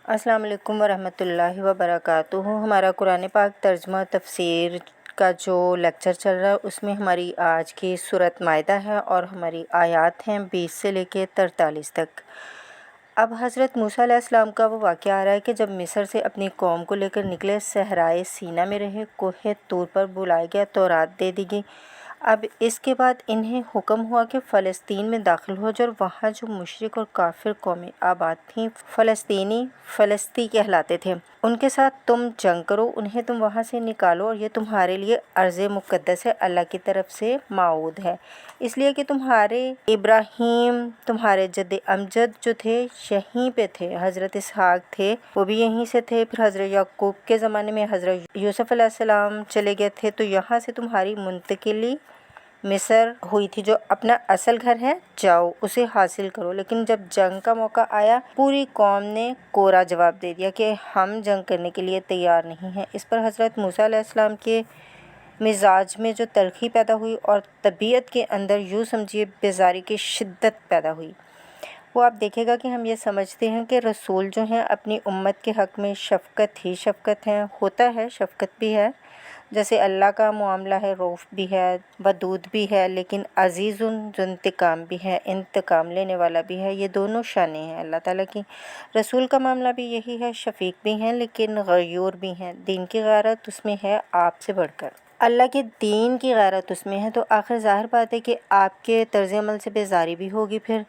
السلام علیکم ورحمۃ اللہ وبرکاتہ۔ ہمارا قرآن پاک ترجمہ تفسیر کا جو لیکچر چل رہا ہے اس میں ہماری آج کی سورۃ مائدہ ہے اور ہماری آیات ہیں 20 سے لے کے 43 تک۔ اب حضرت موسیٰ علیہ السلام کا وہ واقعہ آ رہا ہے کہ جب مصر سے اپنی قوم کو لے کر نکلے، صحرائے سینا میں رہے، کوہ طور پر بلایا گیا، تورات دے دی گئی۔ اب اس کے بعد انہیں حکم ہوا کہ فلسطین میں داخل ہو جاؤ، اور وہاں جو مشرک اور کافر قومیں آباد تھیں، فلسطینی فلسطی کہلاتے تھے، ان کے ساتھ تم جنگ کرو، انہیں تم وہاں سے نکالو، اور یہ تمہارے لیے ارض مقدس ہے، اللہ کی طرف سے موعود ہے، اس لیے کہ تمہارے ابراہیم، تمہارے جد امجد جو تھے یہیں پہ تھے، حضرت اسحاق تھے وہ بھی یہیں سے تھے، پھر حضرت یعقوب کے زمانے میں حضرت یوسف علیہ السلام چلے گئے تھے، تو یہاں سے تمہاری منتقلی مصر ہوئی تھی، جو اپنا اصل گھر ہے، جاؤ اسے حاصل کرو۔ لیکن جب جنگ کا موقع آیا، پوری قوم نے کوڑا جواب دے دیا کہ ہم جنگ کرنے کے لیے تیار نہیں ہیں۔ اس پر حضرت موسیٰ علیہ السلام کے مزاج میں جو تلخی پیدا ہوئی اور طبیعت کے اندر یوں سمجھیے بیزاری کی شدت پیدا ہوئی، وہ آپ دیکھے گا کہ ہم یہ سمجھتے ہیں کہ رسول جو ہیں اپنی امت کے حق میں شفقت ہی شفقت ہیں، ہوتا ہے شفقت بھی ہے، جیسے اللہ کا معاملہ ہے، رؤوف بھی ہے، ودود بھی ہے، لیکن عزیز جو انتقام بھی ہے، انتقام لینے والا بھی ہے، یہ دونوں شانیں ہیں اللہ تعالیٰ کی۔ رسول کا معاملہ بھی یہی ہے، شفیق بھی ہیں لیکن غیور بھی ہیں، دین کی غیرت اس میں ہے آپ سے بڑھ کر، اللہ کے دین کی غیرت اس میں ہے، تو آخر ظاہر بات ہے کہ آپ کے طرز عمل سے بیزاری بھی ہوگی۔ پھر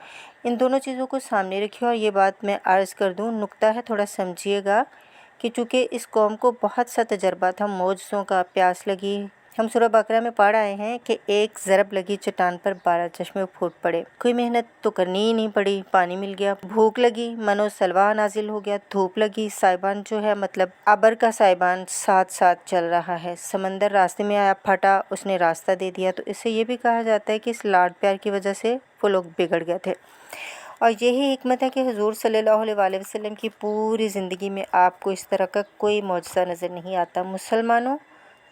ان دونوں چیزوں کو سامنے رکھیے، اور یہ بات میں عرض کر دوں، نکتہ ہے تھوڑا سمجھیے گا کہ چونکہ اس قوم کو بہت سا تجربہ تھا، معجزوں کا، پیاس لگی، ہم سورہ بقرہ میں پڑھ آئے ہیں کہ ایک ضرب لگی چٹان پر 12 چشمے پھوٹ پڑے، کوئی محنت تو کرنی ہی نہیں پڑی، پانی مل گیا، بھوک لگی، من و سلوہ نازل ہو گیا، دھوپ لگی، سائبان جو ہے مطلب ابر کا سائبان ساتھ ساتھ چل رہا ہے، سمندر راستے میں آیا، پھٹا، اس نے راستہ دے دیا، تو اس سے یہ بھی کہا جاتا ہے کہ اس لاڈ پیار کی وجہ سے وہ لوگ بگڑ گئے تھے۔ اور یہی حکمت ہے کہ حضور صلی اللہ علیہ وآلہ وسلم کی پوری زندگی میں آپ کو اس طرح کا کوئی معجزہ نظر نہیں آتا۔ مسلمانوں،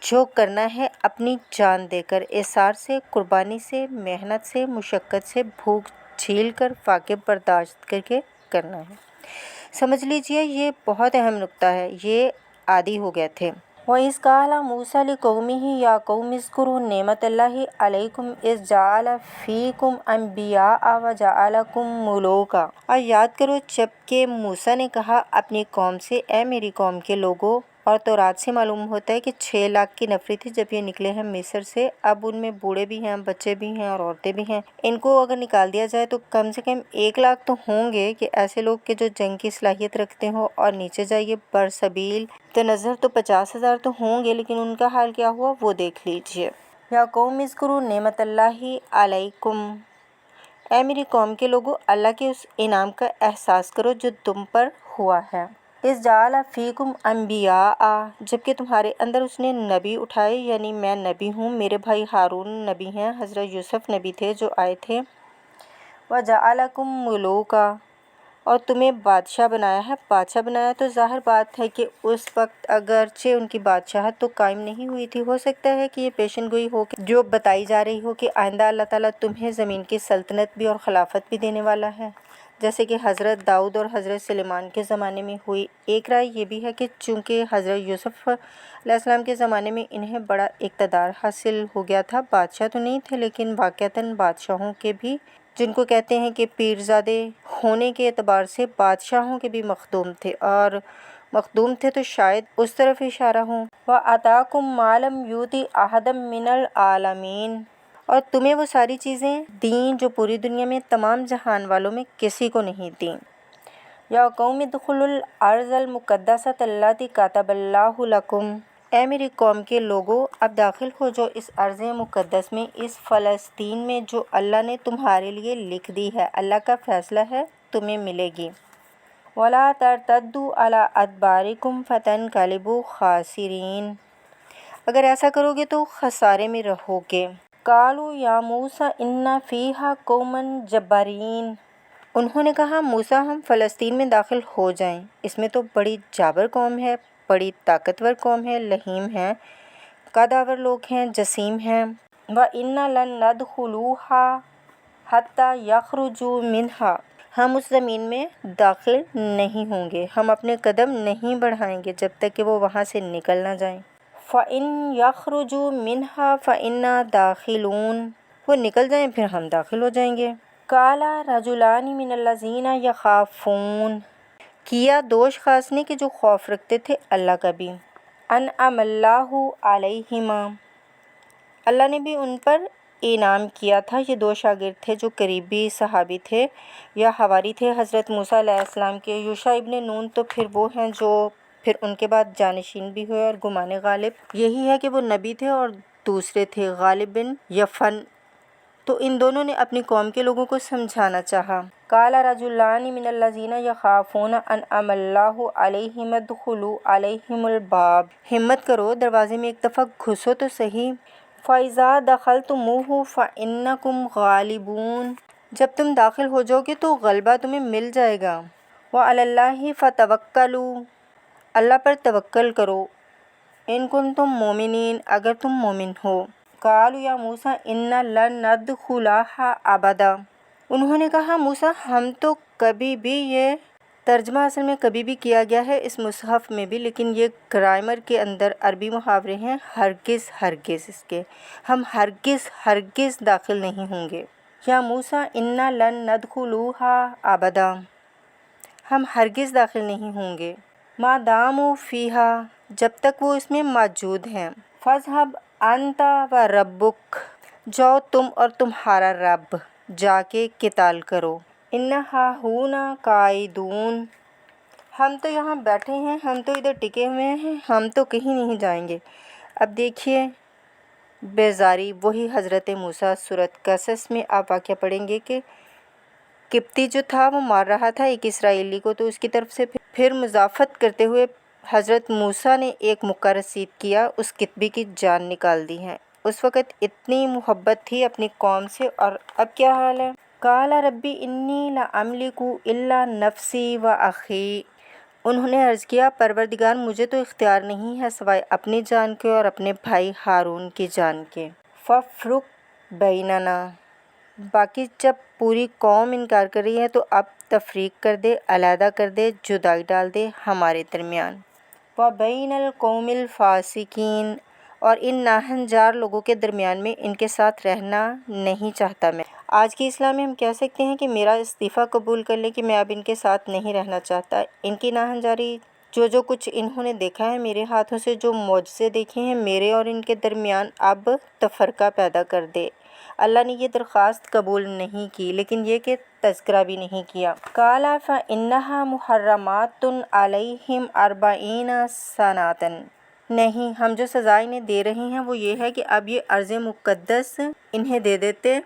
جو کرنا ہے اپنی جان دے کر، ایثار سے، قربانی سے، محنت سے، مشقت سے، بھوک جھیل کر، فاقے برداشت کر کے کرنا ہے۔ سمجھ لیجئے یہ بہت اہم نکتہ ہے، یہ عادی ہو گئے تھے۔ وَإِذْ قَالَ مُوسَىٰ لِقَوْمِهِ يَا قَوْمِ اذْكُرُوا نِعْمَتَ اللَّهِ عَلَيْكُمْ إِذْ جَعَلَ فِيكُمْ أَنْبِيَاءَ وَجَعَلَكُمْ مُلُوكًا۔ اور یاد کرو جب کہ موسیٰ نے کہا اپنی قوم سے، اے میری قوم کے لوگوں، اور تورات سے معلوم ہوتا ہے کہ 6 لاکھ کی نفری تھی جب یہ نکلے ہیں مصر سے، اب ان میں بوڑھے بھی ہیں، بچے بھی ہیں اور عورتیں بھی ہیں، ان کو اگر نکال دیا جائے تو کم سے کم 1 لاکھ تو ہوں گے، کہ ایسے لوگ کہ جو جنگ کی صلاحیت رکھتے ہوں، اور نیچے جائیے برسبیل تنظر تو 50,000 تو ہوں گے، لیکن ان کا حال کیا ہوا وہ دیکھ لیجئے۔ یا قوم اذکروا نعمت اللہ علیکم، اے میری قوم کے لوگوں، اللہ کے اس انعام کا احساس کرو جو تم پر ہوا ہے۔ اذ جعل فیکم انبیاء، جبکہ تمہارے اندر اس نے نبی اٹھائے، یعنی میں نبی ہوں، میرے بھائی ہارون نبی ہیں، حضرت یوسف نبی تھے جو آئے تھے، وجعلکم ملوکا، اور تمہیں بادشاہ بنایا ہے۔ بادشاہ بنایا تو ظاہر بات ہے کہ اس وقت اگرچہ ان کی بادشاہت تو قائم نہیں ہوئی تھی، ہو سکتا ہے کہ یہ پیشن گوئی ہو کہ جو بتائی جا رہی ہو کہ آئندہ اللہ تعالیٰ تمہیں زمین کی سلطنت بھی اور خلافت بھی دینے والا ہے، جیسے کہ حضرت داؤد اور حضرت سلیمان کے زمانے میں ہوئی۔ ایک رائے یہ بھی ہے کہ چونکہ حضرت یوسف علیہ السلام کے زمانے میں انہیں بڑا اقتدار حاصل ہو گیا تھا، بادشاہ تو نہیں تھے لیکن واقعتاً بادشاہوں کے بھی، جن کو کہتے ہیں کہ پیرزادے ہونے کے اعتبار سے بادشاہوں کے بھی مخدوم تھے، اور مخدوم تھے تو شاید اس طرف اشارہ ہوں۔ وَآتَاكُم مَا لَمْ يُؤْتِ أَحَدًا مِّنَ الْعَالَمِينَ، اور تمہیں وہ ساری چیزیں دیں جو پوری دنیا میں تمام جہان والوں میں کسی کو نہیں دیں۔ یا قوم ادخلوا الارض المقدسۃ التی کتب اللہ لکم، اے میری قوم کے لوگوں، اب داخل ہو جو اس ارض مقدس میں، اس فلسطین میں جو اللہ نے تمہارے لیے لکھ دی ہے، اللہ کا فیصلہ ہے، تمہیں ملے گی۔ وَلَا تَرْتَدُّوا عَلَىٰ أَدْبَارِكُمْ فَتَنْقَلِبُوا خَاسِرِينَ، اگر ایسا کرو گے تو خسارے میں رہو گے۔ قَالُوا يَا مُوسَىٰ إِنَّ فِيهَا قَوْمًا جَبَّارِينَ، انہوں نے کہا موسیٰ ہم فلسطین میں داخل ہو جائیں، اس میں تو بڑی جابر قوم ہے، بڑی طاقتور قوم ہے، لہیم ہے، قدآور لوگ ہیں، جسیم ہیں۔ وَإِنَّا لَن نَّدْخُلُوهَا حَتَّىٰ يَخْرُجُوا مِنْهَا، ہم اس زمین میں داخل نہیں ہوں گے، ہم اپنے قدم نہیں بڑھائیں گے جب تک کہ وہ وہاں سے نکل نہ جائیں۔ فَإِن يَخْرُجُوا مِنْهَا فَإِنَّا دَاخِلُونَ، وہ نکل جائیں پھر ہم داخل ہو جائیں گے۔ قَالَ رَجُلَانِ مِنَ الَّذِينَ يَخَافُونَ، کیا دو اشخاص نے کہ جو خوف رکھتے تھے اللہ کا بھی، أَنْعَمَ اللَّهُ عَلَيْهِمَا، اللہ نے بھی ان پر انعام کیا تھا۔ یہ دو شاگرد تھے جو قریبی صحابی تھے یا حواری تھے حضرت موسیٰ علیہ السلام کے، یوشع ابن نون تو پھر وہ ہیں جو پھر ان کے بعد جانشین بھی ہوئے، اور گمان غالب یہی ہے کہ وہ نبی تھے، اور دوسرے تھے غالب بن یفن۔ تو ان دونوں نے اپنی قوم کے لوگوں کو سمجھانا چاہا۔ قال رجلان من الذین یخافون انعم اللہ علیہم ادخلوا علیہم الباب، ہمت کرو دروازے میں ایک دفعہ گھسو تو صحیح۔ فَإِذَا دَخَلْتُمُوهُ فَإِنَّكُمْ غَالِبُونَ، جب تم داخل ہو جاؤ گے تو غلبہ تمہیں مل جائے گا۔ وَعَلَى اللَّهِ فَتَوَكَّلُوا، اللہ پر توکل کرو۔ ان کنتم مومنین، اگر تم مومن ہو۔ قالوا یا موسیٰ انا لن ندخلها ابدا، انہوں نے کہا موسیٰ ہم تو کبھی بھی، یہ ترجمہ اصل میں کبھی بھی کیا گیا ہے اس مصحف میں بھی، لیکن یہ گرامر کے اندر عربی محاورے ہیں ہرگز ہرگز، اس کے ہم ہرگز ہرگز داخل نہیں ہوں گے۔ یا موسیٰ انا لن ندخلها ابدا، ہم ہرگز داخل نہیں ہوں گے۔ ما داموا فیہا، جب تک وہ اس میں موجود ہیں۔ فاذهب انت وربک، جاؤ تم اور تمہارا رب جا کے قتال کرو۔ انا ہاہنا قاعدون، ہم تو یہاں بیٹھے ہیں، ہم تو ادھر ٹکے ہوئے ہیں، ہم تو کہیں نہیں جائیں گے۔ اب دیکھیے بیزاری، وہی حضرت موسیٰ سورۃ قصص میں آپ واقعہ پڑھیں گے کہ قبطی جو تھا وہ مار رہا تھا ایک اسرائیلی کو، تو اس کی طرف سے پھر مضافت کرتے ہوئے حضرت موسیٰ نے ایک مکہ رسید کیا، اس قطبی کی جان نکال دی ہے۔ اس وقت اتنی محبت تھی اپنی قوم سے، اور اب کیا حال ہے؟ قال ربی انی لا املک الا نفسی و اخی، انہوں نے عرض کیا پروردگار مجھے تو اختیار نہیں ہے سوائے اپنی جان کے اور اپنے بھائی ہارون کی جان کے۔ فافرق بیننا، باقی جب پوری قوم انکار کر رہی ہے تو اب تفریق کر دے، علیحدہ کر دے، جدائی ڈال دے ہمارے درمیان۔ وَبَيْنَ الْقَوْمِ الْفَاسِقِينَ، اور ان ناہنجار لوگوں کے درمیان میں ان کے ساتھ رہنا نہیں چاہتا میں۔ آج کی اسلام میں ہم کہہ سکتے ہیں کہ میرا استعفیٰ قبول کر لیں کہ میں اب ان کے ساتھ نہیں رہنا چاہتا۔ ان کی ناہنجاری، جو کچھ انہوں نے دیکھا ہے میرے ہاتھوں سے، جو معجزے دیکھے ہیں میرے اور ان کے درمیان، اب تفرقہ پیدا کر دے۔ اللہ نے یہ درخواست قبول نہیں کی، لیکن یہ کہ تذکرہ بھی نہیں کیا۔ قال فإنها محرمات علیہم 40 سنۃ، نہیں، ہم جو سزا انہیں دے رہے ہیں وہ یہ ہے کہ اب یہ ارض مقدس انہیں دے دیتے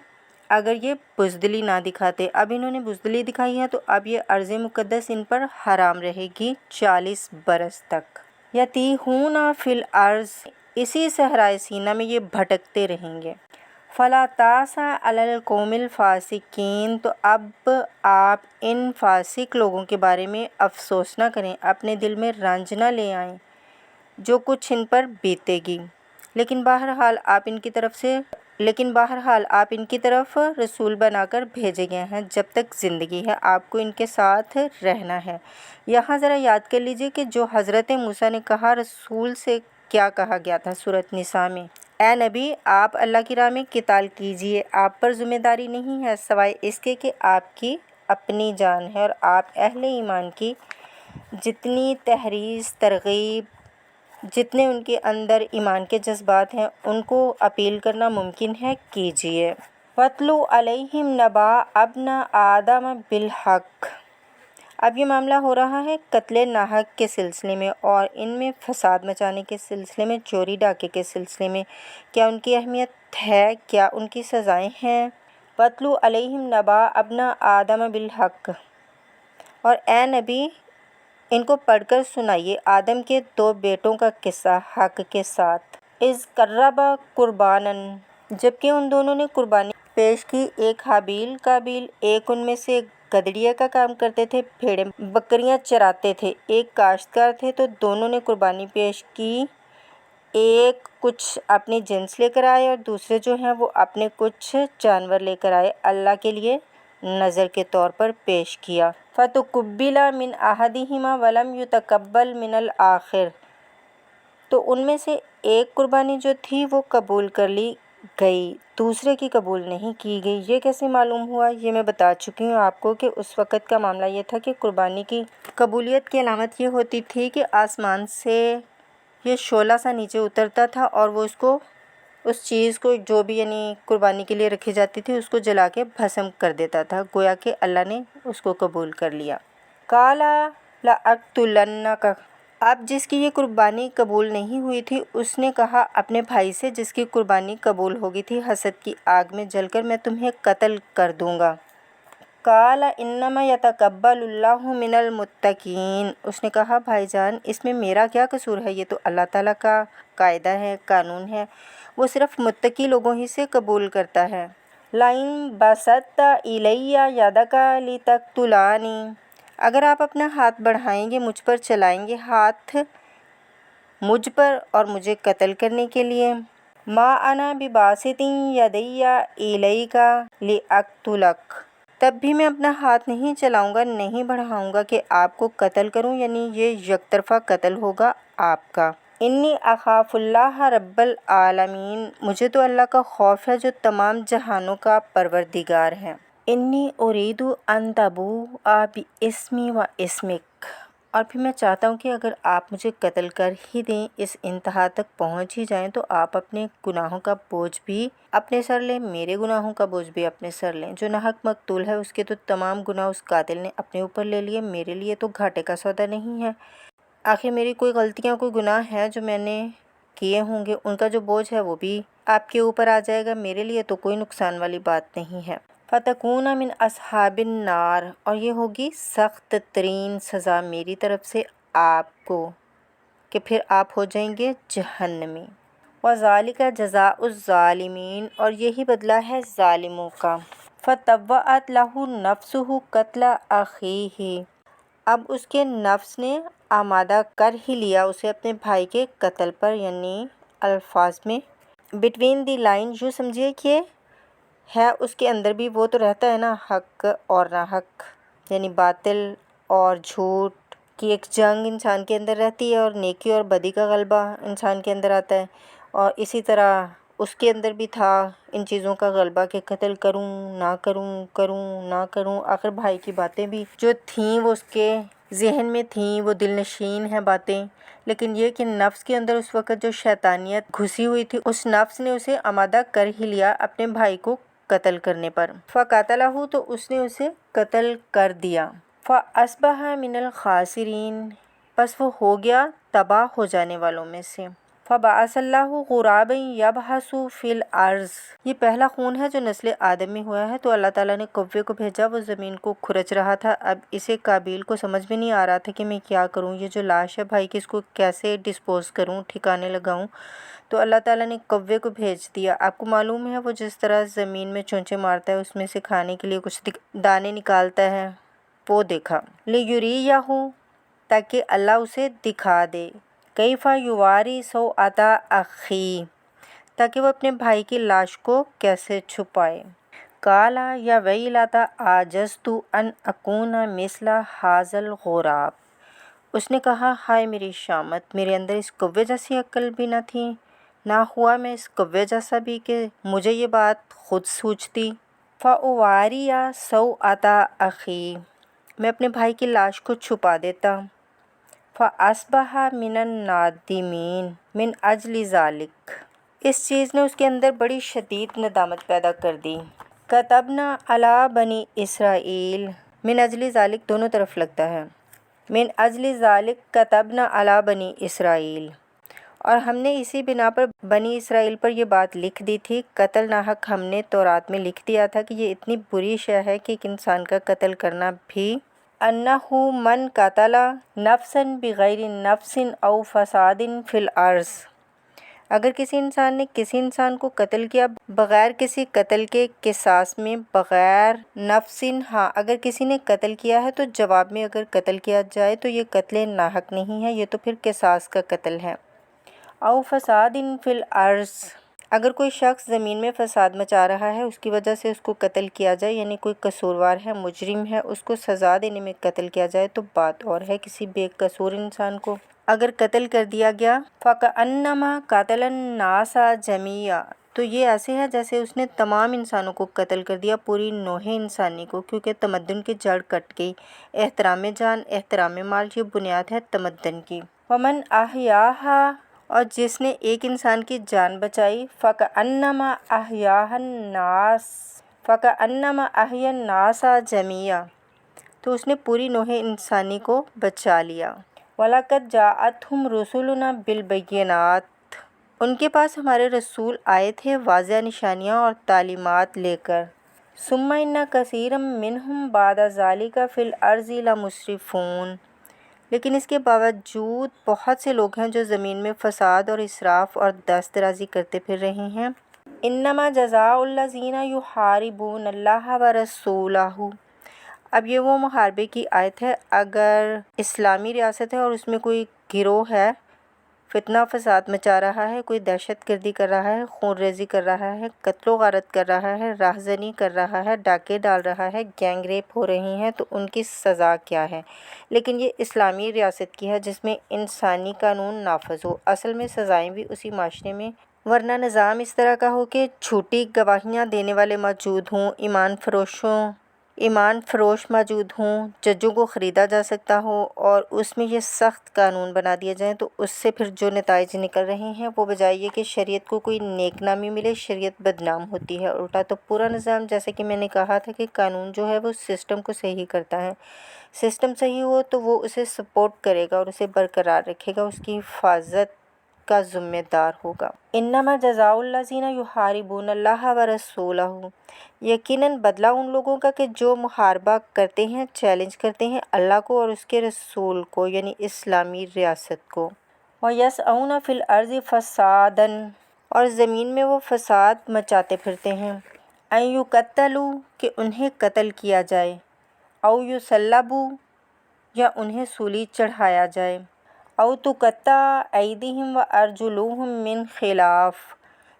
اگر یہ بزدلی نہ دکھاتے۔ اب انہوں نے بزدلی دکھائی ہے تو اب یہ ارض مقدس ان پر حرام رہے گی 40 برس تک۔ یتیہون فی الارض، اسی صحرائے سینا میں یہ بھٹکتے رہیں گے۔ فلا تأس علی القوم الفاسقین، تو اب آپ ان فاسق لوگوں کے بارے میں افسوس نہ کریں، اپنے دل میں رنج نہ لے آئیں جو کچھ ان پر بیتے گی، لیکن بہرحال آپ ان کی طرف رسول بنا کر بھیجے گئے ہیں، جب تک زندگی ہے آپ کو ان کے ساتھ رہنا ہے۔ یہاں ذرا یاد کر لیجئے کہ جو حضرت موسیٰ نے کہا رسول سے کیا کہا گیا تھا سورۃ نساء میں، اے نبی آپ اللہ کی راہ میں قتال کیجئے، آپ پر ذمہ داری نہیں ہے سوائے اس کے کہ آپ کی اپنی جان ہے، اور آپ اہل ایمان کی جتنی تحریض ترغیب، جتنے ان کے اندر ایمان کے جذبات ہیں ان کو اپیل کرنا ممکن ہے کیجئے۔ وَاتْلُ عَلَيْهِمْ نَبَأَ ابْنَ آدَمَ بِالْحَقِّ، اب یہ معاملہ ہو رہا ہے قتل ناحق کے سلسلے میں، اور ان میں فساد مچانے کے سلسلے میں، چوری ڈاکے کے سلسلے میں، کیا ان کی اہمیت ہے، کیا ان کی سزائیں ہیں؟ وَاتْلُ عَلَيْهِمْ نَبَأَ ابْنَ آدَمَ بِالْحَقِّ، اور اے نبی ان کو پڑھ کر سنائیے آدم کے 2 بیٹوں کا قصہ حق کے ساتھ۔ اِذْ قَرَّبَا قُرْبَانًا، جبکہ ان دونوں نے قربانی پیش کی، ایک حابیل قابیل، ایک ان میں سے گدڑیے کا کام کرتے تھے، بھیڑیں بکریاں چراتے تھے، ایک کاشتکار تھے، تو دونوں نے قربانی پیش کی، ایک کچھ اپنی جنس لے کر آئے اور دوسرے جو ہیں وہ اپنے کچھ جانور لے کر آئے اللہ کے لیے نظر کے طور پر پیش کیا۔ فَتُقُبِّلَ مِنْ أَحَدِهِمَا وَلَمْ يُتَقَبَّلْ مِنَ الْآخِرِ، تو ان میں سے ایک قربانی جو تھی وہ قبول کر لی گئی، دوسرے کی قبول نہیں کی گئی۔ یہ کیسے معلوم ہوا؟ یہ میں بتا چکی ہوں آپ کو کہ اس وقت کا معاملہ یہ تھا کہ قربانی کی قبولیت کی علامت یہ ہوتی تھی کہ آسمان سے یہ شعلہ سا نیچے اترتا تھا اور وہ اس چیز کو جو بھی یعنی قربانی کے لیے رکھی جاتی تھی اس کو جلا کے بھسم کر دیتا تھا، گویا کہ اللہ نے اس کو قبول کر لیا۔ قَالَ لَأَقْتُلَنَّكَ، اب جس کی یہ قربانی قبول نہیں ہوئی تھی اس نے کہا اپنے بھائی سے جس کی قربانی قبول ہو گئی تھی، حسد کی آگ میں جل کر میں تمہیں قتل کر دوں گا۔ قَالَ إِنَّمَا يَتَقَبَّلُ اللَّهُ مِنَ الْمُتَّقِينَ، اس نے کہا بھائی جان اس میں میرا کیا قصور ہے، یہ تو اللہ تعالیٰ کا قاعدہ ہے، قانون ہے، وہ صرف متقی لوگوں ہی سے قبول کرتا ہے۔ لَئِن بَسَطتَ إِلَيَّ يَدَكَ لِتَقْتُلَنِي، اگر آپ اپنا ہاتھ بڑھائیں گے، مجھ پر چلائیں گے ہاتھ، مجھ پر اور مجھے قتل کرنے کے لیے، مَا أَنَا بِبَاسِطٍ يَدَيَّ إِلَيْكَ لِأَقْتُلَكَ، تب بھی میں اپنا ہاتھ نہیں چلاؤں گا، نہیں بڑھاؤں گا کہ آپ کو قتل کروں، یعنی یہ یک طرفہ قتل ہوگا آپ کا۔ انی اخاف اللہ رب العالمین، مجھے تو اللہ کا خوف ہے جو تمام جہانوں کا پروردگار ہے۔ انی ارید ان تبوء باسمی و اسمک، اور پھر میں چاہتا ہوں کہ اگر آپ مجھے قتل کر ہی دیں، اس انتہا تک پہنچ ہی جائیں، تو آپ اپنے گناہوں کا بوجھ بھی اپنے سر لیں، میرے گناہوں کا بوجھ بھی اپنے سر لیں۔ جو ناحق مقتول ہے اس کے تو تمام گناہ اس قاتل نے اپنے اوپر لے لیے، میرے لیے تو گھاٹے کا سودا نہیں ہے۔ آخر میری کوئی غلطیاں، کوئی گناہ ہیں جو میں نے کیے ہوں گے، ان کا جو بوجھ ہے وہ بھی آپ کے اوپر آ جائے گا، میرے لیے تو کوئی نقصان والی بات نہیں ہے۔ فَتَكُونَ مِنْ أَصْحَابِ النَّارِ، اور یہ ہوگی سخت ترین سزا میری طرف سے آپ کو کہ پھر آپ ہو جائیں گے جہنمی۔ وَذَلِكَ جَزَاءُ الظَّالِمِينَ، اور یہی بدلہ ہے ظالموں کا۔ فَطَوَّعَتْ لَهُ نَفْسُهُ قَتْلَ أَخِيهِ، اب اس کے نفس نے آمادہ کر ہی لیا اسے اپنے بھائی کے قتل پر، یعنی الفاظ میں بٹوین دی لائن یوں سمجھیے کہ ہے اس کے اندر بھی وہ تو رہتا ہے نا، حق اور ناحق، یعنی باطل اور جھوٹ کی ایک جنگ انسان کے اندر رہتی ہے، اور نیکی اور بدی کا غلبہ انسان کے اندر آتا ہے، اور اسی طرح اس کے اندر بھی تھا ان چیزوں کا غلبہ کہ قتل کروں نہ کروں، کروں نہ کروں۔ آخر بھائی کی باتیں بھی جو تھیں وہ اس کے ذہن میں تھیں، وہ دل نشین ہیں باتیں، لیکن یہ کہ نفس کے اندر اس وقت جو شیطانیت گھسی ہوئی تھی، اس نفس نے اسے آمادہ کر ہی لیا اپنے بھائی کو قتل کرنے پر۔ فَقَتَلَهُ، تو اس نے اسے قتل کر دیا۔ فَأَصْبَحَ مِنَ الْخَاسِرِينَ، پس وہ ہو گیا تباہ ہو جانے والوں میں سے۔ فَبَعَثَ اللَّهُ غُرَابًا يَبْحَثُ فِي الْأَرْضِ، یہ پہلا خون ہے جو نسل آدم میں ہوا ہے، تو اللہ تعالیٰ نے کوے کو بھیجا، وہ زمین کو کھرچ رہا تھا۔ اب اسے قابیل کو سمجھ میں نہیں آ رہا تھا کہ میں کیا کروں، یہ جو لاش ہے بھائی کی اس کو کیسے ڈسپوز کروں، ٹھکانے لگاؤں، تو اللہ تعالیٰ نے کوے کو بھیج دیا۔ آپ کو معلوم ہے وہ جس طرح زمین میں چونچے مارتا ہے، اس میں سے کھانے کے لیے کچھ دانے نکالتا ہے، وہ دیکھا۔ لِيُرِيَّهُ، تاکہ اللہ اسے دکھا دے، کیف یواری سوءۃ اخیہ، تاکہ وہ اپنے بھائی کی لاش کو کیسے چھپائے۔ قال یا ویلتی عجزت ان اکون مثل ھذا الغراب، اس نے کہا ہائے میری شامت، میرے اندر اس کوے جیسی عقل بھی نہ تھی، نہ ہوا میں اس کوے جیسا بھی کہ مجھے یہ بات خود سوچتی۔ فَأُوَارِیَ سَوْءَةَ أَخِی، میں اپنے بھائی کی لاش کو چھپا دیتا۔ فَأَصْبَحَ مِنَ النَّادِمِينَ مِنْ أَجْلِ ذَلِکَ، اس چیز نے اس کے اندر بڑی شدید ندامت پیدا کر دی۔ كَتَبْنَا عَلَىٰ بَنِي إِسْرَائِیل، من اجل ذالک دونوں طرف لگتا ہے، من اجل ذالک كَتَبْنَا عَلَىٰ بَنِي إِسْرَائِیل، اور ہم نے اسی بنا پر بنی اسرائیل پر یہ بات لکھ دی تھی، قتل ناحق ہم نے تورات میں لکھ دیا تھا کہ یہ اتنی بری شے ہے کہ ایک انسان کا قتل کرنا بھی، أَنَّهُ مَنْ قَتَلَ نَفْسًا بِغَيْرِ نَفْسٍ أَوْ فَسَادٍ فِي الْأَرْضِ، اگر کسی انسان نے کسی انسان کو قتل کیا بغیر کسی قتل کے قصاص میں، بغیر نفس، ہاں اگر کسی نے قتل کیا ہے تو جواب میں اگر قتل کیا جائے تو یہ قتل ناحق نہیں ہے، یہ تو پھر قصاص کا قتل ہے۔ او فساد فی الارض، اگر کوئی شخص زمین میں فساد مچا رہا ہے، اس کی وجہ سے اس کو قتل کیا جائے، یعنی کوئی قصوروار ہے، مجرم ہے، اس کو سزا دینے میں قتل کیا جائے تو بات اور ہے۔ کسی بے قصور انسان کو اگر قتل کر دیا گیا فَكَأَنَّمَا قَتَلَ النَّاسَ جَمِيعًا، تو یہ ایسے ہے جیسے اس نے تمام انسانوں کو قتل کر دیا، پوری نوع انسانی کو، کیونکہ تمدن کی جڑ کٹ گئی۔ احترام جان، احترام مال، یہ بنیاد ہے تمدن کی۔ وَمَنْ أَحْيَاهَا، اور جس نے ایک انسان کی جان بچائی، فَكَأَنَّمَا أَحْيَا النَّاسَ جَمِيعًا، تو اس نے پوری نوع انسانی کو بچا لیا۔ وَلَقَدْ جَاءَتْهُمْ رُسُلُنَا بِالْبَيِّنَاتِ، ان کے پاس ہمارے رسول آئے تھے واضح نشانیاں اور تعلیمات لے کر۔ ثُمَّ إِنَّ كَثِيرًا مِّنْهُمْ بَعْدَ ذَلِكَ فِي الْأَرْضِ لَمُسْرِفُونَ، لیکن اس کے باوجود بہت سے لوگ ہیں جو زمین میں فساد اور اسراف اور دست درازی کرتے پھر رہے ہیں۔ انما جزاء الذین یحاربون اللہ ورسولہ، اب یہ وہ محاربے کی آیت ہے۔ اگر اسلامی ریاست ہے اور اس میں کوئی گروہ ہے، فتنہ فساد مچا رہا ہے، کوئی دہشت گردی کر رہا ہے، خون ریزی کر رہا ہے، قتل و غارت کر رہا ہے، راہزنی کر رہا ہے، ڈاکے ڈال رہا ہے، گینگ ریپ ہو رہی ہیں، تو ان کی سزا کیا ہے؟ لیکن یہ اسلامی ریاست کی ہے جس میں انسانی قانون نافذ ہو۔ اصل میں سزائیں بھی اسی معاشرے میں، ورنہ نظام اس طرح کا ہو کہ جھوٹی گواہیاں دینے والے موجود ہوں، ایمان فروش موجود ہوں، ججوں کو خریدا جا سکتا ہو، اور اس میں یہ سخت قانون بنا دیے جائیں، تو اس سے پھر جو نتائج نکل رہے ہیں وہ بجائے یہ کہ شریعت کو کوئی نیک نامی ملے، شریعت بدنام ہوتی ہے۔ الٹا تو پورا نظام، جیسے کہ میں نے کہا تھا کہ قانون جو ہے وہ سسٹم کو صحیح کرتا ہے، سسٹم صحیح ہو تو وہ اسے سپورٹ کرے گا اور اسے برقرار رکھے گا، اس کی حفاظت کا ذمہ دار ہوگا۔ انما جزاء الذین یحاربون اللہ ورسولہ، یقیناً بدلہ ان لوگوں کا کہ جو محاربہ کرتے ہیں، چیلنج کرتے ہیں اللہ کو اور اس کے رسول کو، یعنی اسلامی ریاست کو۔ وَيَسْعَوْنَ فِي الْأَرْضِ فَسَادًا، اور زمین میں وہ فساد مچاتے پھرتے ہیں۔ أَن يُقَتَّلُوا، کہ انہیں قتل کیا جائے، أَوْ يُصَلَّبُوا، یا انہیں سولی چڑھایا جائے، أَوْ تُقَطَّعَ أَيْدِيهِمْ وَأَرْجُلُهُمْ مِنْ خِلَافٍ،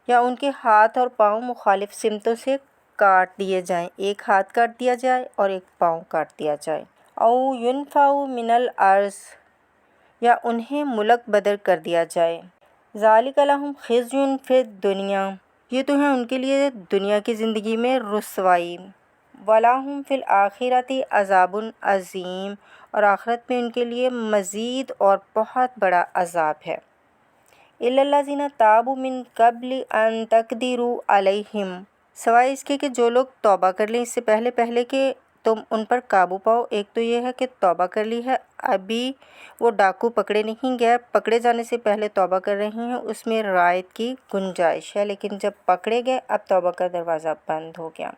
یا ان کے ہاتھ اور پاؤں مخالف سمتوں سے کاٹ دیے جائیں، ایک ہاتھ کاٹ دیا جائے اور ایک پاؤں کاٹ دیا جائے۔ أَوْ يُنْفَوْا مِنَ الْأَرْضِ، یا انہیں ملک بدر کر دیا جائے۔ ذَلِكَ لَهُمْ خِزْيٌ فِي الدُّنْيَا، یہ تو ہے ان کے لیے دنیا کی زندگی میں رسوائی۔ وَلَهُمْ فِي الْآخِرَةِ عَذَابٌ عَظِيمٌ، اور آخرت میں ان کے لیے مزید اور بہت بڑا عذاب ہے۔ إِلَّا الَّذِينَ تَابُوا مِن قَبْلِ أَن تَقْدِرُوا عَلَيْهِمْ، سوائے اس کے کہ جو لوگ توبہ کر لیں اس سے پہلے کہ تم ان پر قابو پاؤ۔ ایک تو یہ ہے کہ توبہ کر لی ہے، ابھی وہ ڈاکو پکڑے نہیں گئے، پکڑے جانے سے پہلے توبہ کر رہے ہیں، اس میں رعایت کی گنجائش ہے، لیکن جب پکڑے گئے اب توبہ کا دروازہ بند ہو گیا۔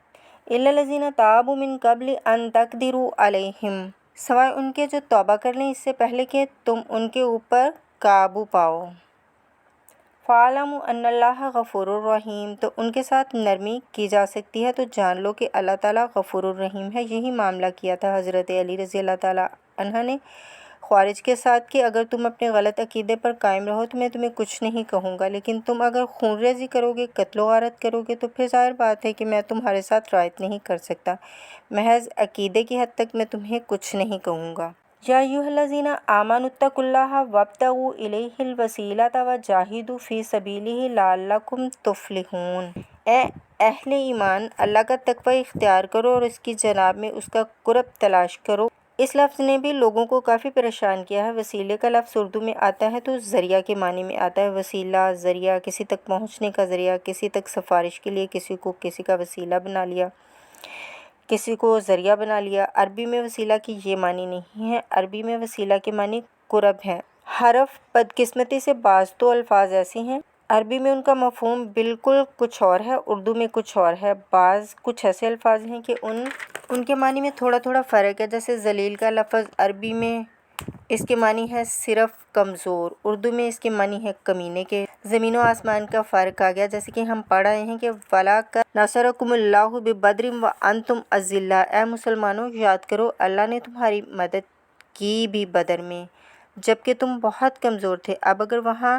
إِلَّا الَّذِينَ تَابُوا مِن قَبْلِ أَن تَقْدِرُوا عَلَيْهِمْ، سوائے ان کے جو توبہ کر لیں اس سے پہلے کہ تم ان کے اوپر قابو پاؤ۔ فَاعْلَمُوا أَنَّ اللَّهَ غَفُورٌ رَحِيمٌ، تو ان کے ساتھ نرمی کی جا سکتی ہے، تو جان لو کہ اللہ تعالیٰ غفور الرحیم ہے۔ یہی معاملہ کیا تھا حضرت علی رضی اللہ تعالیٰ عنہ نے خوارج کے ساتھ کہ اگر تم اپنے غلط عقیدے پر قائم رہو تو میں تمہیں کچھ نہیں کہوں گا، لیکن تم اگر خون ریزی کرو گے، قتل و غارت کرو گے، تو پھر ظاہر بات ہے کہ میں تمہارے ساتھ رعایت نہیں کر سکتا، محض عقیدے کی حد تک میں تمہیں کچھ نہیں کہوں گا۔ یا ایھا الذین آمنوا اتقوا اللہ وابتغوا الیہ الوسیلۃ وجاہدوا فی سبیلہ لعلکم تفلحون، اے اہل ایمان، اللہ کا تقوی اختیار کرو اور اس کی جناب میں اس کا قرب تلاش کرو۔ اس لفظ نے بھی لوگوں کو کافی پریشان کیا ہے۔ وسیلے کا لفظ اردو میں آتا ہے تو ذریعہ کے معنی میں آتا ہے۔ وسیلہ ذریعہ، کسی تک پہنچنے کا ذریعہ، کسی تک سفارش کے لیے کسی کو کسی کا وسیلہ بنا لیا، کسی کو ذریعہ بنا لیا۔ عربی میں وسیلہ کی یہ معنی نہیں ہے، عربی میں وسیلہ کے معنی قرب ہیں۔ حرف بدقسمتی سے بعض تو الفاظ ایسے ہیں عربی میں ان کا مفہوم بالکل کچھ اور ہے، اردو میں کچھ اور ہے۔ بعض کچھ ایسے الفاظ ہیں کہ ان کے معنی میں تھوڑا تھوڑا فرق ہے، جیسے ذلیل کا لفظ عربی میں اس کے معنی ہے صرف کمزور، اردو میں اس کے معنی ہے کمینے کے۔ زمین و آسمان کا فرق آ گیا، جیسے کہ ہم پڑھ رہے ہیں کہ وَلَقَدْ نَصَرَكُمُ اللَّهُ بِبَدْرٍ وَأَنْتُمْ أَذِلَّةٌ، اے مسلمانوں یاد کرو اللہ نے تمہاری مدد کی بھی بدر میں جبکہ تم بہت کمزور تھے۔ اب اگر وہاں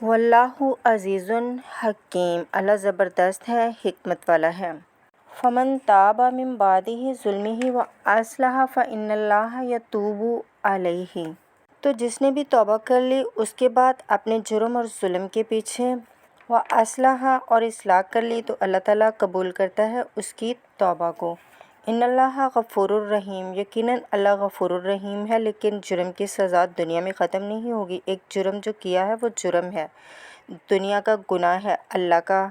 واللہ عزیز حکیم، اللہ زبردست ہے، حکمت والا ہے۔ فمن تاب من بعد ظلمہ واصلح فإن اللہ یتوب علیہ، تو جس نے بھی توبہ کر لی اس کے بعد اپنے جرم اور ظلم کے پیچھے، واصلح اور اصلاح کر لی، تو اللہ تعالیٰ قبول کرتا ہے اس کی توبہ کو۔ ان اللہ غفور الرحیم، یقیناً اللہ غفور الرحیم ہے، لیکن جرم کی سزا دنیا میں ختم نہیں ہوگی۔ ایک جرم جو کیا ہے وہ جرم ہے، دنیا کا گناہ ہے، اللہ کا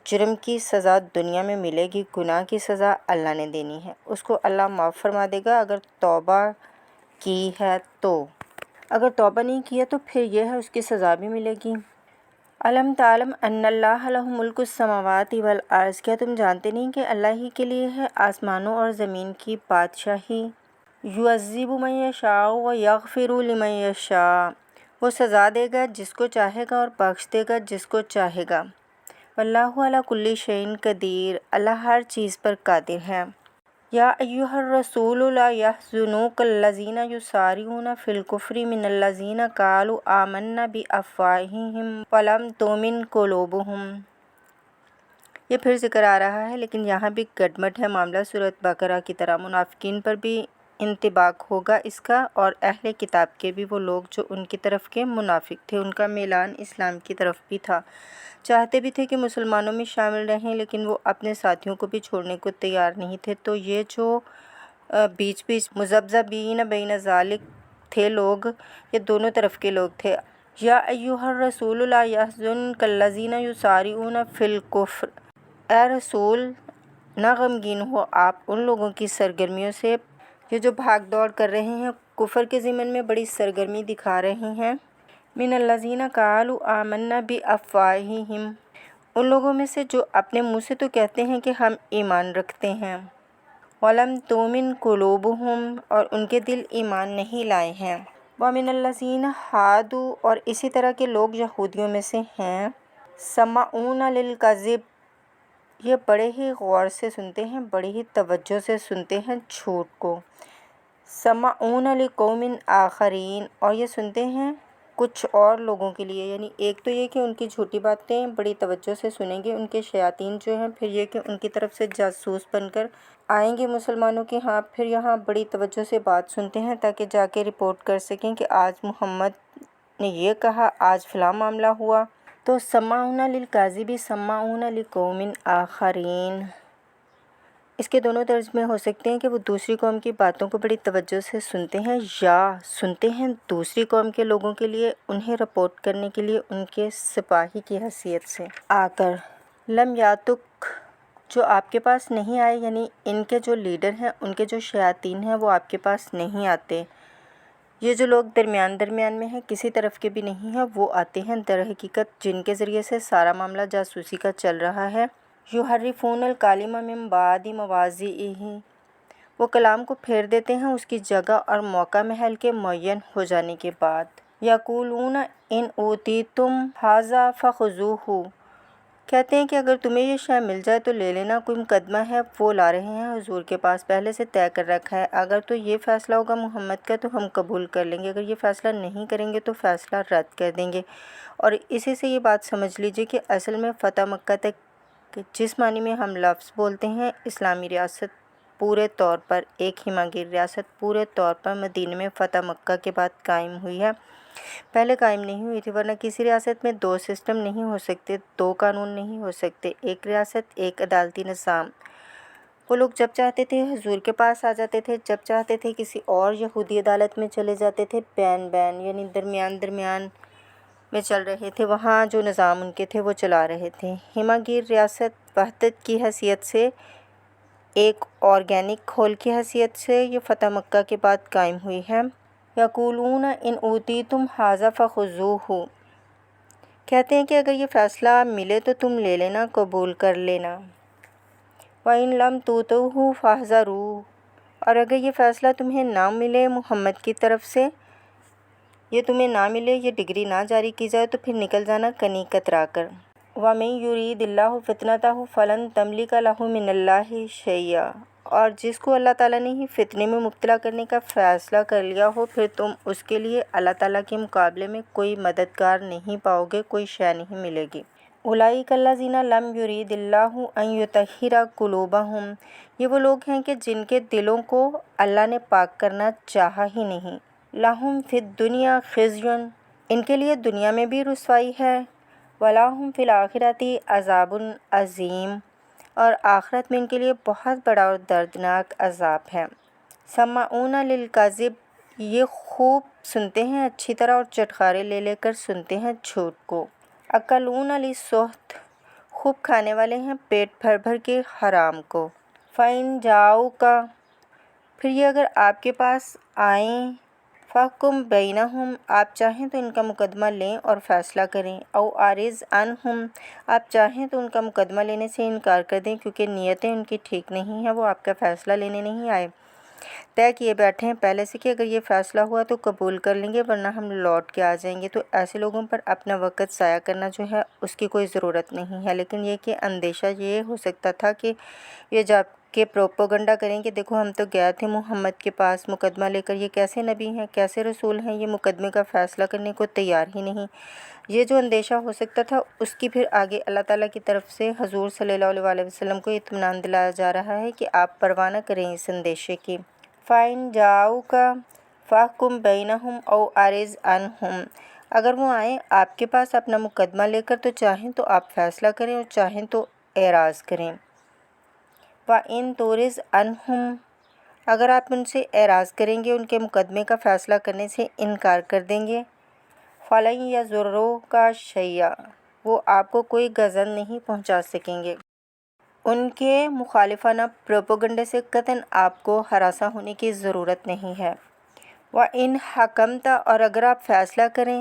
جرم کی سزا دنیا میں ملے گی، گناہ کی سزا اللہ نے دینی ہے، اس کو اللہ معاف فرما دے گا اگر توبہ کی ہے تو۔ اگر توبہ نہیں کیا تو پھر یہ ہے اس کی سزا بھی ملے گی۔ الم تعلم ان اللہ لہ ملک السماوات والارض، کیا تم جانتے نہیں کہ اللہ ہی کے لیے ہے آسمانوں اور زمین کی بادشاہی؟ یعذب من یشاء ویغفر لمن یشاء، وہ سزا دے گا جس کو چاہے گا اور بخش دے گا جس کو چاہے گا۔ واللہ علی کل شیء قدیر، اللہ ہر چیز پر قادر ہے۔ یا ایھا الرسول لا یحزنک الذین یسارعون فی الکفر من الذین قالوا آمنا بافواہہم ولم تؤمن قلوبہم۔ یہ پھر ذکر آ رہا ہے لیکن یہاں بھی گڈمڈ ہے معاملہ، سورۃ بقرہ کی طرح۔ منافقین پر بھی انطباق ہوگا اس کا، اور اہل کتاب کے بھی، وہ لوگ جو ان کی طرف کے منافق تھے، ان کا میلان اسلام کی طرف بھی تھا، چاہتے بھی تھے کہ مسلمانوں میں شامل رہیں، لیکن وہ اپنے ساتھیوں کو بھی چھوڑنے کو تیار نہیں تھے۔ تو یہ جو بیچ مذبذبین بین ذالک تھے لوگ، یہ دونوں طرف کے لوگ تھے۔ یا ایھا الرسول لا یحزنک الذین یسارعون فی الکفر، اے رسول نہ غمگین ہو آپ ان لوگوں کی سرگرمیوں سے، یہ جو بھاگ دوڑ کر رہے ہیں، کفر کے ضمن میں بڑی سرگرمی دکھا رہے ہیں۔ من الذین قالوا آمنا بافواہہم، ان لوگوں میں سے جو اپنے منہ سے تو کہتے ہیں کہ ہم ایمان رکھتے ہیں، ولم تؤمن قلوبہم، اور ان کے دل ایمان نہیں لائے ہیں۔ ومن الذین ہادوا، اور اسی طرح کے لوگ یہودیوں میں سے ہیں، سماعون للکذب، یہ بڑے ہی غور سے سنتے ہیں، بڑی ہی توجہ سے سنتے ہیں جھوٹ کو۔ سماعون لقوم آخرین، اور یہ سنتے ہیں کچھ اور لوگوں کے لیے، یعنی ایک تو یہ کہ ان کی جھوٹی باتیں بڑی توجہ سے سنیں گے ان کے شیاطین جو ہیں، پھر یہ کہ ان کی طرف سے جاسوس بن کر آئیں گے مسلمانوں کے ہاں، پھر یہاں بڑی توجہ سے بات سنتے ہیں تاکہ جا کے رپورٹ کر سکیں کہ آج محمد نے یہ کہا، آج فلاں معاملہ ہوا۔ تو سماعون للکاذب سماعون لقوم آخرین، اس کے دونوں ترجمے ہو سکتے ہیں کہ وہ دوسری قوم کی باتوں کو بڑی توجہ سے سنتے ہیں، یا سنتے ہیں دوسری قوم کے لوگوں کے لیے، انہیں رپورٹ کرنے کے لیے ان کے سپاہی کی حیثیت سے آ کر۔ لم یاتک، جو آپ کے پاس نہیں آئے، یعنی ان کے جو لیڈر ہیں، ان کے جو شیاطین ہیں، وہ آپ کے پاس نہیں آتے۔ یہ جو لوگ درمیان میں ہیں، کسی طرف کے بھی نہیں ہیں، وہ آتے ہیں در حقیقت جن کے ذریعے سے سارا معاملہ جاسوسی کا چل رہا ہے۔ یحرفون الکلم من بعد مواضعہ، وہ کلام کو پھیر دیتے ہیں اس کی جگہ اور موقع محل کے معین ہو جانے کے بعد۔ یقولون ان اوتیتم ھذا فخذوہ، کہتے ہیں کہ اگر تمہیں یہ شے مل جائے تو لے لینا۔ کوئی مقدمہ ہے وہ لا رہے ہیں حضور کے پاس، پہلے سے طے کر رکھا ہے، اگر تو یہ فیصلہ ہوگا محمد کا تو ہم قبول کر لیں گے، اگر یہ فیصلہ نہیں کریں گے تو فیصلہ رد کر دیں گے۔ اور اسی سے یہ بات سمجھ لیجئے کہ اصل میں فتح مکہ تک جس معنی میں ہم لفظ بولتے ہیں، اسلامی ریاست پورے طور پر، ایک ہماگیر ریاست پورے طور پر مدینہ میں فتح مکہ کے بعد قائم ہوئی ہے، پہلے قائم نہیں ہوئی تھی، ورنہ کسی ریاست میں دو سسٹم نہیں ہو سکتے، دو قانون نہیں ہو سکتے، ایک ریاست ایک عدالتی نظام۔ وہ لوگ جب چاہتے تھے حضور کے پاس آ جاتے تھے، جب چاہتے تھے کسی اور یہودی عدالت میں چلے جاتے تھے، بین یعنی درمیان میں چل رہے تھے، وہاں جو نظام ان کے تھے وہ چلا رہے تھے۔ ہماگیر ریاست وحدت کی حیثیت سے، ایک آرگینک ہول کی حیثیت سے یہ فتح مکہ کے بعد قائم ہوئی ہے۔ یقولون ان اوتیتم ھذا فخذوہ، کہتے ہیں کہ اگر یہ فیصلہ ملے تو تم لے لینا، قبول کر لینا۔ وَإِن لَمْ تُؤْتَوْهُ فَاحْذَرُوا، اور اگر یہ فیصلہ تمہیں نہ ملے محمد کی طرف سے، یہ تمہیں نہ ملے، یہ ڈگری نہ جاری کی جائے، تو پھر نکل جانا کنی کترا کر۔ وَمَن يُرِيدِ اللَّهُ فِتْنَتَهُ فَلَن تَمْلِكَ لَهُ مِنَ اللَّهِ شَيْئًا، اور جس کو اللہ تعالیٰ نے ہی فتنے میں مبتلا کرنے کا فیصلہ کر لیا ہو، پھر تم اس کے لیے اللہ تعالیٰ کے مقابلے میں کوئی مددگار نہیں پاؤ گے، کوئی شے نہیں ملے گی۔ اولئک الذین لم یرید اللہ ان یطہر قلوبہم، یہ وہ لوگ ہیں کہ جن کے دلوں کو اللہ نے پاک کرنا چاہا ہی نہیں۔ لہم فی الدنیا خزی، ان کے لیے دنیا میں بھی رسوائی ہے، ولہم فی الآخرۃ عذاب عظیم، اور آخرت میں ان کے لیے بہت بڑا اور دردناک عذاب ہے۔ سماعون للکذب، یہ خوب سنتے ہیں اچھی طرح اور چٹخارے لے لے کر سنتے ہیں جھوٹ کو۔ اکلون للسحت، خوب کھانے والے ہیں پیٹ بھر بھر کے حرام کو۔ فَإِن جاؤک، پھر یہ اگر آپ کے پاس آئیں، فَاحْكُم بَيْنَهُمْ، آپ چاہیں تو ان کا مقدمہ لیں اور فیصلہ کریں، او اعرض عنہم، آپ چاہیں تو ان کا مقدمہ لینے سے انکار کر دیں کیونکہ نیتیں ان کی ٹھیک نہیں ہیں، وہ آپ کا فیصلہ لینے نہیں آئے، طے کیے بیٹھے ہیں پہلے سے کہ اگر یہ فیصلہ ہوا تو قبول کر لیں گے ورنہ ہم لوٹ کے آ جائیں گے۔ تو ایسے لوگوں پر اپنا وقت ضائع کرنا جو ہے اس کی کوئی ضرورت نہیں ہے، لیکن یہ کہ اندیشہ یہ ہو سکتا تھا کہ یہ جا کے پروپیگنڈا کریں کہ دیکھو ہم تو گئے تھے محمد کے پاس مقدمہ لے کر، یہ کیسے نبی ہیں، کیسے رسول ہیں، یہ مقدمے کا فیصلہ کرنے کو تیار ہی نہیں۔ یہ جو اندیشہ ہو سکتا تھا اس کی پھر آگے اللہ تعالیٰ کی طرف سے حضور صلی اللہ علیہ وسلم کو اطمینان دلایا جا رہا ہے کہ آپ پرواہ نہ کریں اس اندیشے کی۔ فَإِن جاؤک فَاحْكُم بَيْنَهُمْ أَوْ أَعْرِضْ عَنْهُمْ، اگر وہ آئیں آپ کے پاس اپنا مقدمہ لے کر تو چاہیں تو آپ فیصلہ کریں اور چاہیں تو اعراض کریں۔ وَإِن تُعْرِضْ عَنْهُمْ، اگر آپ ان سے اعراض کریں گے، ان کے مقدمے کا فیصلہ کرنے سے انکار کر دیں گے، فَلَن يَضُرُّوكَ شَيْئًا، وہ آپ کو کوئی گزر نہیں پہنچا سکیں گے۔ ان کے مخالفانہ پروپیگنڈے سے قطعاً آپ کو ہراساں ہونے کی ضرورت نہیں ہے۔ وَإِنْ حَكَمْتَ، اور اگر آپ فیصلہ کریں،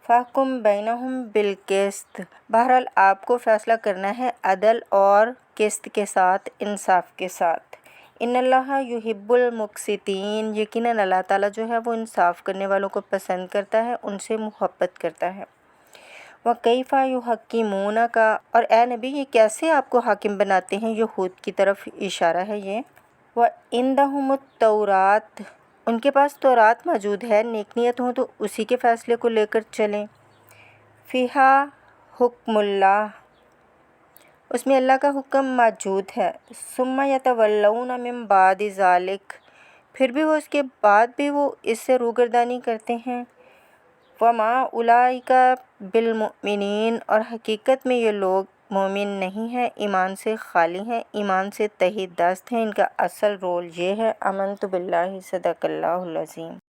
فَاحْكُم بَيْنَهُمْ بِالْقِسْطِ، بہرحال آپ کو فیصلہ کرنا ہے عدل اور قسط کے ساتھ، انصاف کے ساتھ۔ ان اللہ یحب المقسطین، یقیناً اللہ تعالیٰ جو ہے وہ انصاف کرنے والوں کو پسند کرتا ہے، ان سے محبت کرتا ہے۔ وَكَيْفَ يُحَكِّمُونَكَ، اور اے نبی یہ کیسے آپ کو حاکم بناتے ہیں، یہود کی طرف اشارہ ہے یہ۔ وَعِندَهُمُ التَّوْرَاةُ، ان کے پاس تورات موجود ہے، نیک نیت ہوں تو اسی کے فیصلے کو لے کر چلیں۔ فِيهَا حُكْمُ اللَّهِ، اس میں اللہ کا حکم موجود ہے۔ ثُمَّ يَتَوَلَّوْنَ مِن بَعْدِ ذَلِكَ، پھر بھی وہ اس کے بعد بھی وہ اس سے روگردانی کرتے ہیں۔ وَمَا أُولَئِكَ بِالْمُؤْمِنِينَ، اور حقیقت میں یہ لوگ مومن نہیں ہیں، ایمان سے خالی ہیں، ایمان سے تہی دست ہیں، ان کا اصل رول یہ ہے۔ آمنت باللہ، صدق اللہ العظیم۔